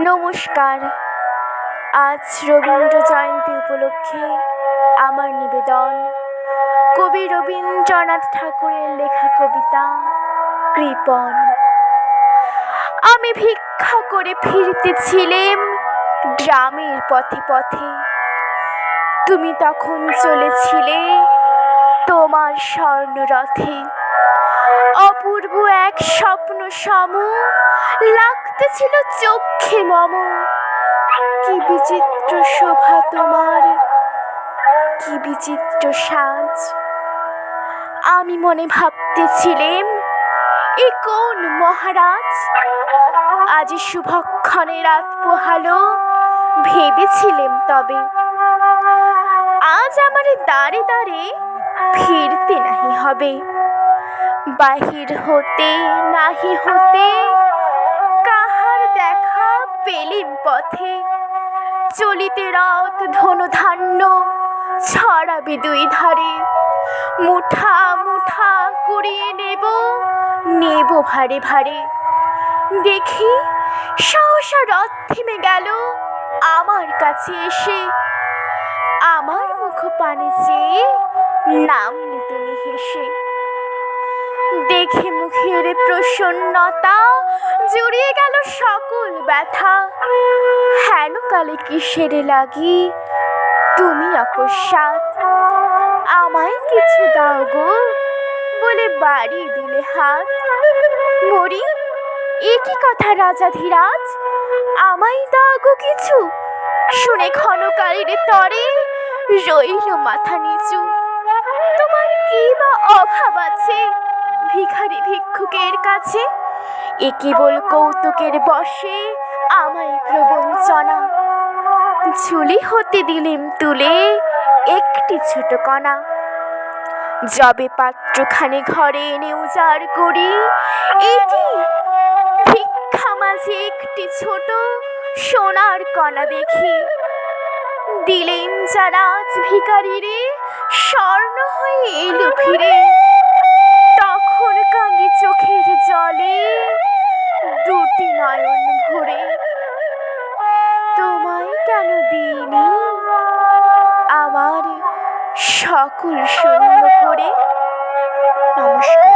নমস্কার। আজ রবীন্দ্র জয়ন্তী উপলক্ষে আমার নিবেদন কবি রবীন্দ্রনাথ ঠাকুরের লেখা কবিতা কৃপণ। আমি ভিক্ষা করে ফিরতেছিলাম গ্রামের পথে পথে, তুমি তখন চলেছিলে তোমার স্বর্ণরথে। অপূর্ব এক স্বপ্ন সম লাগতেছিল চোখে মম। কি বিচিত্র শোভা তোমার, কি বিচিত্র সাজ। আমি মনে ভাবতেছিলাম এ কোন মহারাজ। আজ শুভক্ষণে রাত পোহালো, ভেবেছিলাম তবে আজ আমার দাঁড়ে দাঁড়ে ফিরতে নাহি হবে। বাহির হতে নাহি হতে কাহার দেখা পেলিম পথে। চলিতে রথ ধনুধান্য ছড়াবে দুই ধারে। মুঠা মুঠা কুড়িয়ে নেব ভারে ভারে। দেখি সহসা রথ থেমে গেল আমার কাছে এসে। আমার মুখ পানে চেয়ে নামলে তুমি হেসে। দেখে মুখের প্রসন্নতা জুড়িয়ে গেল সকল ব্যথা। হেন কালে কিসের লাগি তুমি অকস্মাৎ। আমায় কিছু দাও গো বলে বাড়ি দিলে হাত। মরি এ কি কথা রাজাধিরাজ, আমায় দাও গো কিছু। শুনে ক্ষণকালের তরে রইল মাথা নিচু। তোমার কি বা অভাব আছে ভিখারি ভিক্ষুকের কাছে। এ কেবল কৌতুকের বশে আমায় প্রবঞ্চনা। ঝুলি হতে দিলেম তুলে একটি ছোট কণা। যবে পাত্রখানে ঘরে এনে উজাড় করি, এটি ভিক্ষা মাঝে একটি ছোট সোনার কণা দেখি। দিলেম যারা আজ ভিখারিরে স্বর্ণ হয়ে এলো ফিরে। তখন কাঁদি চোখের জলে দুটি নয়ন ভরে। তোমায় কেন দিইনি আমার সকল শূন্য করে। নমস্কার।